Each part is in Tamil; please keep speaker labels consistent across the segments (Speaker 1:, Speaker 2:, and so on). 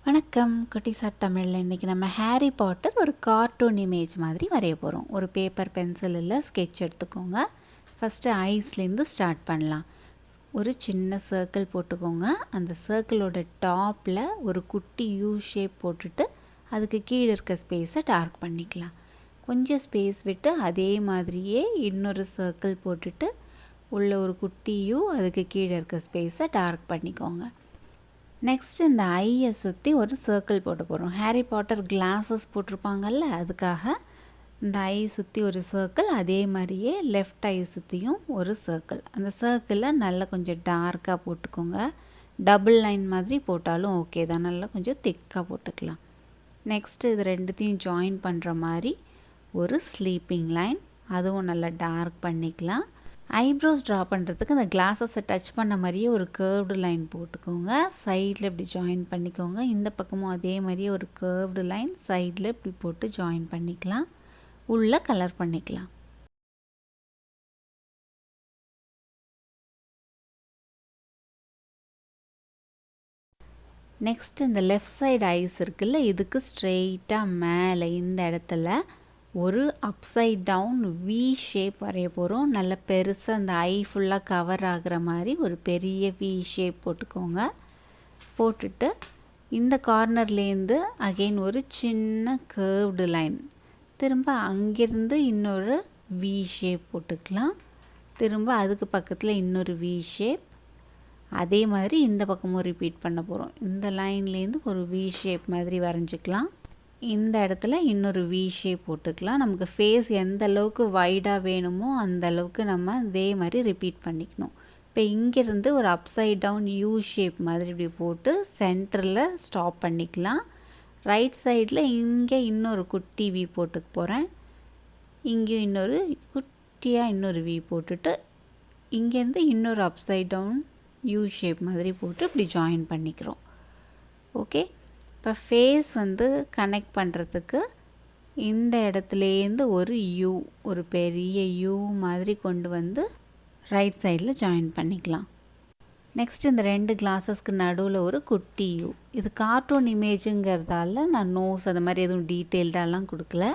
Speaker 1: வணக்கம் குட்டிசார்த்தமிழில். இன்றைக்கி நம்ம ஹாரி பாட்டர் ஒரு கார்ட்டூன் இமேஜ் மாதிரி வரைய போகிறோம். ஒரு பேப்பர் பென்சில் இல்லை ஸ்கெட்ச் எடுத்துக்கோங்க. ஃபஸ்ட்டு ஐஸ்லேருந்து ஸ்டார்ட் பண்ணலாம். ஒரு சின்ன சர்க்கிள் போட்டுக்கோங்க. அந்த சர்க்கிளோட டாப்பில் ஒரு குட்டி யூ ஷேப் போட்டுட்டு அதுக்கு கீழே இருக்க ஸ்பேஸை டார்க் பண்ணிக்கலாம். கொஞ்சம் ஸ்பேஸ் விட்டு அதே மாதிரியே இன்னொரு சர்க்கிள் போட்டுட்டு உள்ள ஒரு குட்டி யூ, அதுக்கு கீழே இருக்க ஸ்பேஸை டார்க் பண்ணிக்கோங்க. நெக்ஸ்ட் இந்த ஐயை சுற்றி ஒரு சர்க்கிள் போட்டு போகிறோம். ஹாரி பாட்டர் கிளாஸஸ் போட்டிருப்பாங்கல்ல, அதுக்காக இந்த ஐ சுற்றி ஒரு சர்க்கிள், அதே மாதிரியே லெஃப்ட் ஐ சுற்றியும் ஒரு சர்க்கிள். அந்த சர்க்கிளில் நல்லா கொஞ்சம் டார்க்காக போட்டுக்கோங்க. டபுள் லைன் மாதிரி போட்டாலும் ஓகே தான், நல்லா கொஞ்சம் திக்காக போட்டுக்கலாம். நெக்ஸ்ட்டு இது ரெண்டுத்தையும் ஜாயின் பண்ணுற மாதிரி ஒரு ஸ்லீப்பிங் லைன், அதுவும் நல்லா டார்க் பண்ணிக்கலாம். ஐப்ரோஸ் ட்ரா பண்ணுறதுக்கு இந்த கிளாஸஸை டச் பண்ண மாதிரியே ஒரு கர்வ்டு லைன் போட்டுக்கோங்க. சைடில் இப்படி ஜாயின் பண்ணிக்கோங்க. இந்த பக்கமும் அதே மாதிரியே ஒரு கர்வ்டு லைன் சைடில் இப்படி போட்டு ஜாயின் பண்ணிக்கலாம். உள்ளே கலர் பண்ணிக்கலாம். நெக்ஸ்ட் இந்த லெஃப்ட் சைடு ஐஸ் இருக்குல்ல, இதுக்கு ஸ்ட்ரெயிட்டாக மேலே இந்த இடத்துல ஒரு அப்சைட் டவுன் வி ஷேப் வரைய போகிறோம். நல்ல பெருசாக அந்த ஐ ஃபுல்லாக கவர் ஆகிற மாதிரி ஒரு பெரிய வி ஷேப் போட்டுக்கோங்க. போட்டுட்டு இந்த கார்னர்லேருந்து அகெயின் ஒரு சின்ன கர்வ்டு லைன், திரும்ப அங்கேருந்து இன்னொரு வி ஷேப் போட்டுக்கலாம். திரும்ப அதுக்கு பக்கத்தில் இன்னொரு வி ஷேப், அதே மாதிரி இந்த பக்கமும் ரிப்பீட் பண்ண போகிறோம். இந்த லைன்லேருந்து ஒரு வி ஷேப் மாதிரி வரைஞ்சிக்கலாம். இந்த இடத்துல இன்னொரு வி ஷேப் போட்டுக்கலாம். நமக்கு ஃபேஸ் எந்த அளவுக்கு வைடாக வேணுமோ அந்த அளவுக்கு நம்ம இதே மாதிரி ரிப்பீட் பண்ணிக்கணும். இப்போ இங்கேருந்து ஒரு அப்சைட் டவுன் யூ ஷேப் மாதிரி இப்படி போட்டு சென்டரில் ஸ்டாப் பண்ணிக்கலாம். ரைட் சைடில் இங்கே இன்னொரு குட்டி வி போட்டுக்க போகிறேன். இங்கேயும் இன்னொரு குட்டியாக இன்னொரு வி போட்டுட்டு இங்கேருந்து இன்னொரு அப்சைட் டவுன் யூ ஷேப் மாதிரி போட்டு இப்படி ஜாயின் பண்ணிக்கிறோம். ஓகே, இப்போ ஃபேஸ் கனெக்ட் பண்ணுறதுக்கு இந்த இடத்துலேருந்து ஒரு யூ, ஒரு பெரிய யூ மாதிரி கொண்டு வந்து ரைட் சைடில் ஜாயின் பண்ணிக்கலாம். நெக்ஸ்ட் இந்த ரெண்டு கிளாஸஸ்க்கு நடுவில் ஒரு குட்டி யூ. இது கார்ட்டூன் இமேஜுங்கிறதால நான் நோஸ் அது மாதிரி எதுவும் டீட்டெயில்டாலாம் கொடுக்கல.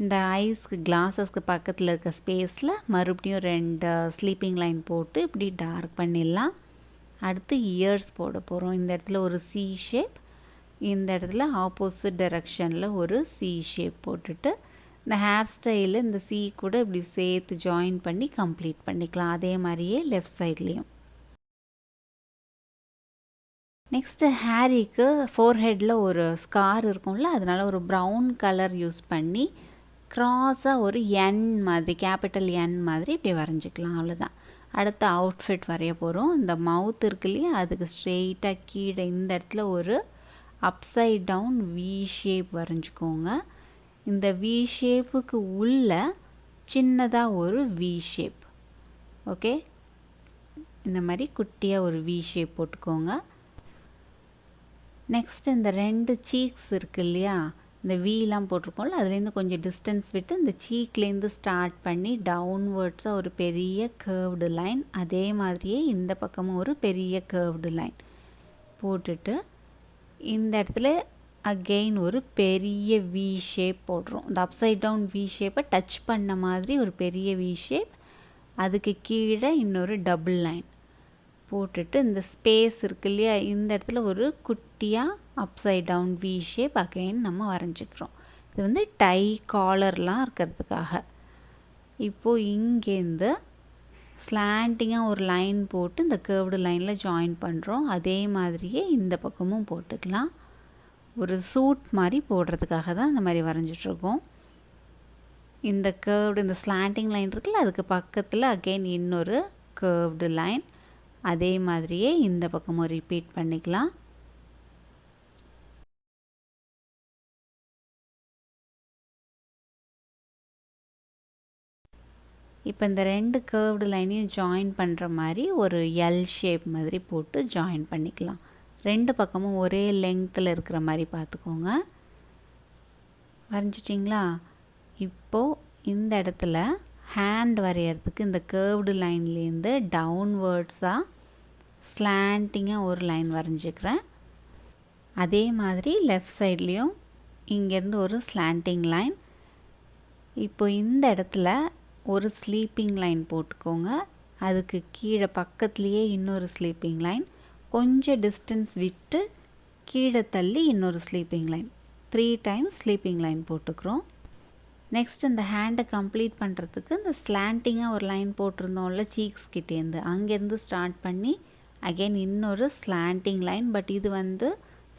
Speaker 1: இந்த ஐஸ்க்கு கிளாஸஸ்க்கு பக்கத்தில் இருக்க ஸ்பேஸில் மறுபடியும் ரெண்டு ஸ்லீப்பிங் லைன் போட்டு இப்படி டார்க் பண்ணிடலாம். அடுத்து இயர்ஸ் போட போகிறோம். இந்த இடத்துல ஒரு சி ஷேப், இந்த இடத்துல ஆப்போசிட் டைரக்ஷனில் ஒரு சி ஷேப் போட்டுட்டு இந்த ஹேர் ஸ்டைலில் இந்த சி கூட இப்படி சேர்த்து ஜாயின் பண்ணி கம்ப்ளீட் பண்ணிக்கலாம். அதே மாதிரியே லெஃப்ட் சைட்லேயும். நெக்ஸ்ட்டு ஹேரிக்கு ஃபோர்ஹெட்டில் ஒரு ஸ்கார் இருக்கும்ல, அதனால் ஒரு ப்ரௌன் கலர் யூஸ் பண்ணி க்ராஸாக ஒரு என் மாதிரி, கேபிட்டல் என் மாதிரி இப்படி வரைஞ்சிக்கலாம். அவ்வளோதான். அடுத்த அவுட்ஃபிட் வரைய போகிறோம். இந்த மவுத் இருக்கு இல்லையா, அதுக்கு ஸ்ட்ரெயிட்டாக கீழே இந்த இடத்துல ஒரு அப்சைட் டவுன் வி ஷேப் வரைஞ்சிக்கோங்க. இந்த வி ஷேப்புக்கு உள்ள சின்னதாக ஒரு வி ஷேப். ஓகே, இந்த மாதிரி குட்டியாக ஒரு வி ஷேப் போட்டுக்கோங்க. நெக்ஸ்ட் இந்த ரெண்டு சீக்ஸ் இருக்குது இல்லையா, இந்த வீலாம் போட்டிருக்கோம்ல, அதுலேருந்து கொஞ்சம் டிஸ்டன்ஸ் விட்டு இந்த சீக்லேருந்து ஸ்டார்ட் பண்ணி டவுன்வர்ட்ஸாக ஒரு பெரிய கர்வ்டு லைன், அதே மாதிரியே இந்த பக்கமும் ஒரு பெரிய கர்வ்டு லைன் போட்டுட்டு இந்த இடத்துல அகெயின் ஒரு பெரிய வி ஷேப் போடுறோம். இந்த அப்சைட் டவுன் வி ஷேப்பை டச் பண்ண மாதிரி ஒரு பெரிய வி ஷேப், அதுக்கு கீழே இன்னொரு டபுள் லைன் போட்டுட்டு இந்த ஸ்பேஸ் இருக்கு இல்லையா, இந்த இடத்துல ஒரு குட்டியாக upside down V shape again நம்ம வரைஞ்சிக்கிறோம். இது டை காலர்லாம் இருக்கிறதுக்காக. இப்போது இங்கேருந்து ஸ்லாண்டிங்காக ஒரு லைன் போட்டு இந்த கர்வ்டு லைனில் ஜாயின் பண்ணுறோம். அதே மாதிரியே இந்த பக்கமும் போட்டுக்கலாம். ஒரு சூட் மாதிரி போடுறதுக்காக தான் இந்த மாதிரி வரைஞ்சிட்ருக்கோம். இந்த கர்வ்டு, இந்த ஸ்லாண்டிங் லைன் இருக்குல்ல, அதுக்கு பக்கத்தில் அகெயின் இன்னொரு கர்வ்டு லைன், அதே மாதிரியே இந்த பக்கமும் ரிப்பீட் பண்ணிக்கலாம். இப்போ இந்த ரெண்டு கர்வ்டு லைனையும் ஜாயின் பண்ணுற மாதிரி ஒரு எல் ஷேப் மாதிரி போட்டு ஜாயின் பண்ணிக்கலாம். ரெண்டு பக்கமும் ஒரே லெங்த்தில் இருக்கிற மாதிரி பார்த்துக்கோங்க. வரைஞ்சிட்டிங்களா? இப்போது இந்த இடத்துல ஹேண்ட் வரைகிறதுக்கு இந்த கர்வ்டு லைன்லேருந்து டவுன்வேர்ட்ஸாக ஸ்லாண்டிங்காக ஒரு லைன் வரைஞ்சிக்கிறேன். அதே மாதிரி லெஃப்ட் சைட்லேயும் இங்கேருந்து ஒரு ஸ்லாண்டிங் லைன். இப்போ இந்த இடத்துல ஒரு ஸ்லீப்பிங் லைன் போட்டுக்கோங்க. அதுக்கு கீழே பக்கத்துலேயே இன்னொரு ஸ்லீப்பிங் லைன், கொஞ்சம் டிஸ்டன்ஸ் விட்டு கீழே தள்ளி இன்னொரு sleeping line, 3 times sleeping line போட்டுக்கிறோம். நெக்ஸ்ட் இந்த ஹேண்டை கம்ப்ளீட் பண்ணுறதுக்கு இந்த ஸ்லாண்டிங்காக ஒரு லைன் போட்டிருந்தோம்ல சீக்ஸ் கிட்டேருந்து, அங்கேருந்து ஸ்டார்ட் பண்ணி அகெயின் இன்னொரு ஸ்லாண்டிங் லைன். பட் இது வந்து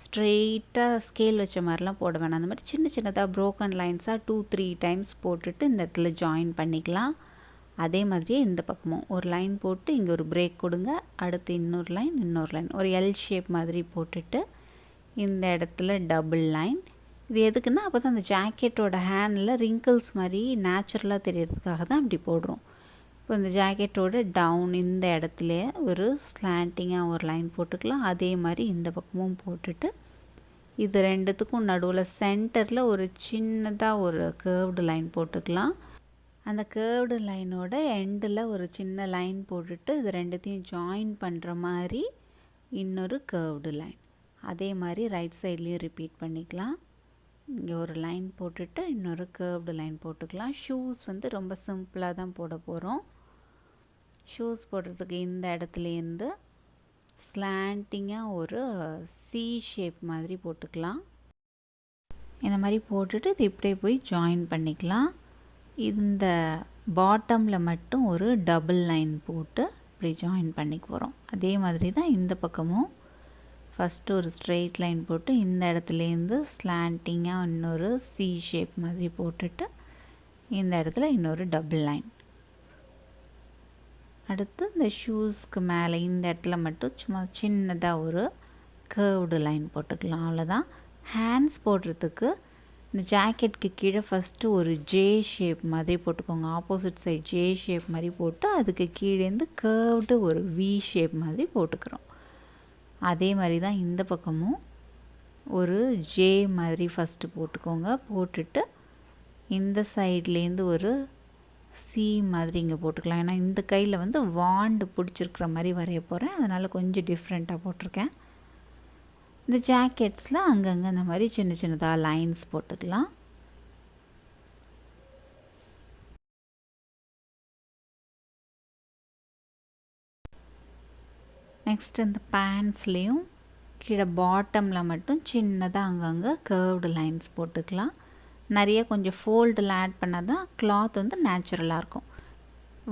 Speaker 1: ஸ்ட்ரெயிட்டாக ஸ்கேல் வச்ச மாதிரிலாம் போட வேணாம். அந்த மாதிரி சின்ன சின்னதாக ப்ரோக்கன் லைன்ஸாக 2-3 டைம்ஸ் போட்டுட்டு இந்த இடத்துல ஜாயின் பண்ணிக்கலாம். அதே மாதிரியே இந்த பக்கமும் ஒரு லைன் போட்டு இங்கே ஒரு பிரேக் கொடுங்க. அடுத்து இன்னொரு லைன் ஒரு எல் ஷேப் மாதிரி போட்டுட்டு இந்த இடத்துல டபுள் லைன். இது எதுக்குன்னா அப்போ தான் அந்த ஜாக்கெட்டோட ஹேண்டில் ரிங்கிள்ஸ் மாதிரி நேச்சுரலாக தெரியறதுக்காக தான் அப்படி போடுறோம். இப்போ இந்த ஜாக்கெட்டோட டவுன் இந்த இடத்துல ஒரு ஸ்லாண்டிங்காக ஒரு லைன் போட்டுக்கலாம். அதே மாதிரி இந்த பக்கமும் போட்டுட்டு இது ரெண்டுத்துக்கும் நடுவில் சென்டரில் ஒரு சின்னதாக ஒரு கேர்வ்டு லைன் போட்டுக்கலாம். அந்த கேர்வ்டு லைனோட எண்டில் ஒரு சின்ன லைன் போட்டுட்டு இது ரெண்டுத்தையும் ஜாயின் பண்ணுற மாதிரி இன்னொரு கேர்வ்டு லைன். அதே மாதிரி ரைட் சைட்லேயும் ரிப்பீட் பண்ணிக்கலாம். இங்கே ஒரு லைன் போட்டுட்டு இன்னொரு கேர்வ்டு லைன் போட்டுக்கலாம். ஷூஸ் வந்து ரொம்ப சிம்பிளாக தான் போட போகிறோம். ஷூஸ் போடுறதுக்கு இந்த இடத்துலேருந்து ஸ்லாண்டிங்காக ஒரு சி ஷேப் மாதிரி போட்டுக்கலாம். இந்த மாதிரி போட்டுட்டு இது இப்படியே போய் ஜாயின் பண்ணிக்கலாம். இந்த பாட்டமில் மட்டும் ஒரு டபுள் லைன் போட்டு இப்படி ஜாயின் பண்ணிக்க போகிறோம். அதே மாதிரி தான் இந்த பக்கமும் ஃபஸ்ட்டு ஒரு ஸ்ட்ரெயிட் லைன் போட்டு இந்த இடத்துலேருந்து ஸ்லாண்டிங்காக இன்னொரு சி ஷேப் மாதிரி போட்டுட்டு இந்த இடத்துல இன்னொரு டபுள் லைன். அடுத்து இந்த ஷூஸ்க்கு மேலே இந்த இடத்துல மட்டும் சும்மா சின்னதாக ஒரு கேர்வ்டு லைன் போட்டுக்கலாம். அவ்வளோதான். ஹேண்ட்ஸ் போடுறதுக்கு இந்த ஜாக்கெட்டுக்கு கீழே ஃபஸ்ட்டு ஒரு ஜே ஷேப் மாதிரி போட்டுக்கோங்க. ஆப்போசிட் சைட் ஜே ஷேப் மாதிரி போட்டு அதுக்கு கீழேருந்து கேர்வ்டு ஒரு வி ஷேப் மாதிரி போட்டுக்கிறோம். அதே மாதிரி தான் இந்த பக்கமும் ஒரு ஜே மாதிரி ஃபஸ்ட்டு போட்டுக்கோங்க. போட்டுட்டு இந்த சைட்லேருந்து ஒரு சி மாதிரி இங்கே போட்டுக்கலாம். ஏன்னா இந்த கையில் வந்து வாண்டு பிடிச்சிருக்கிற மாதிரி வரைய போகிறேன், அதனால் கொஞ்சம் டிஃப்ரெண்ட்டாக போட்டிருக்கேன். இந்த ஜாக்கெட்ஸில் அங்கங்கே இந்த மாதிரி சின்ன சின்னதாக லைன்ஸ் போட்டுக்கலாம். நெக்ஸ்ட் இந்த பேண்ட்ஸ்லேயும் கீழே பாட்டமில் மட்டும் சின்னதாக அங்கங்கே கேர்வ்டு லைன்ஸ் போட்டுக்கலாம். நிறைய கொஞ்சம் ஃபோல்டில் ஆட் பண்ணால் தான் கிளாத் வந்து நேச்சுரலாக இருக்கும்.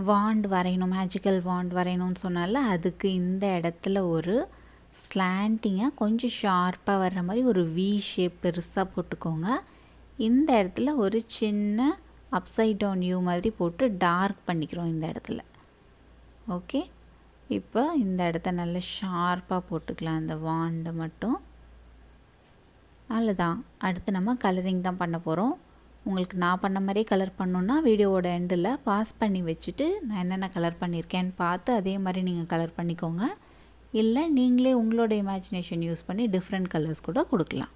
Speaker 1: வாண்ட் வரையணும், மேஜிக்கல் வாண்ட் வரையணும்னு சொன்னால அதுக்கு இந்த இடத்துல ஒரு ஸ்லாண்டிங்காக கொஞ்சம் ஷார்ப்பாக வர்ற மாதிரி ஒரு வி ஷேப் பெருசாக போட்டுக்கோங்க. இந்த இடத்துல ஒரு சின்ன அப்சைட் டவுன் யூ மாதிரி போட்டு டார்க் பண்ணிக்கிறோம் இந்த இடத்துல. ஓகே, இப்போ இந்த இடத்த நல்லா ஷார்ப்பாக போட்டுக்கலாம் இந்த வாண்டை மட்டும். அவ்வளோதான். அடுத்து நம்ம கலரிங் தான் பண்ண போகிறோம். உங்களுக்கு நான் பண்ண மாதிரியே கலர் பண்ணணுன்னா வீடியோவோட எண்டில் பாஸ் பண்ணி வச்சுட்டு நான் என்னென்ன கலர் பண்ணியிருக்கேன்னு பார்த்து அதே மாதிரி நீங்கள் கலர் பண்ணிக்கோங்க. இல்லை நீங்களே உங்களோட இமேஜினேஷன் யூஸ் பண்ணி டிஃப்ரெண்ட் கலர்ஸ் கூட கொடுக்கலாம்.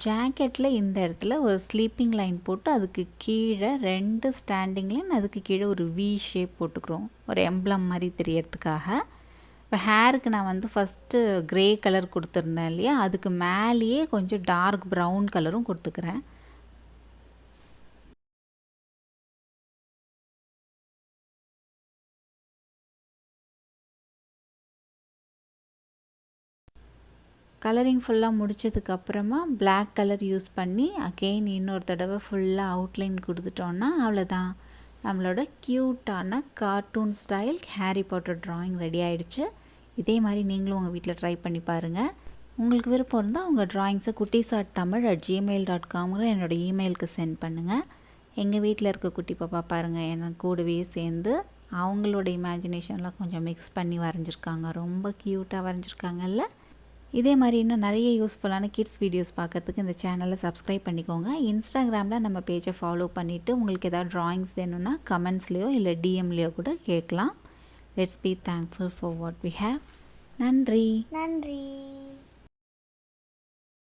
Speaker 1: ஜாக்கெட்டில் இந்த இடத்துல ஒரு ஸ்லீப்பிங் லைன் போட்டு அதுக்கு கீழே 2 ஸ்டாண்டிங் லைன், அதுக்கு கீழே ஒரு வி ஷேப் போட்டுக்கிறோம் ஒரு எம்ப்ளம் மாதிரி தெரியறதுக்காக. இப்போ ஹேருக்கு நான் வந்து ஃபஸ்ட்டு க்ரே கலர் கொடுத்துருந்தேன் இல்லையா, அதுக்கு மேலேயே கொஞ்சம் டார்க் ப்ரௌன் கலரும் கொடுத்துக்கிறேன். கலரிங் ஃபுல்லாக முடித்ததுக்கப்புறமா பிளாக் கலர் யூஸ் பண்ணி அகெயின் இன்னொரு தடவை ஃபுல்லாக அவுட்லைன் கொடுத்துட்டோன்னா அவ்வளோதான், நம்மளோட க்யூட்டான cartoon style Harry Potter drawing ready ஆகிடுச்சு. இதே மாதிரி நீங்களும் உங்கள் வீட்டில் ட்ரை பண்ணி பாருங்கள். உங்களுக்கு விருப்பம் இருந்தால் உங்கள் ட்ராயிங்ஸை kuttiesarttamil@gmail.comங்கிற என்னோடய இமெயிலுக்கு சென்ட் பண்ணுங்கள். எங்கள் வீட்டில் இருக்க குட்டி பாப்பா பாருங்கள், என்ன கூடவே சேர்ந்து அவங்களோட இமேஜினேஷன்லாம் கொஞ்சம் மிக்ஸ் பண்ணி வரைஞ்சிருக்காங்க. ரொம்ப க்யூட்டாக வரைஞ்சிருக்காங்கல்ல. இதே மாதிரி இன்னும் நிறைய யூஸ்ஃபுல்லான கிட்ஸ் வீடியோஸ் பார்க்குறதுக்கு இந்த சேனலை சப்ஸ்கிரைப் பண்ணிக்கோங்க. இன்ஸ்டாகிராமில் நம்ம பேஜை ஃபாலோ பண்ணிவிட்டு உங்களுக்கு எதாவது ட்ராயிங்ஸ் வேணும்னா கமெண்ட்ஸ்லேயோ இல்லை டிஎம்லேயோ கூட கேட்கலாம். Let's be thankful for what we have. நன்றி.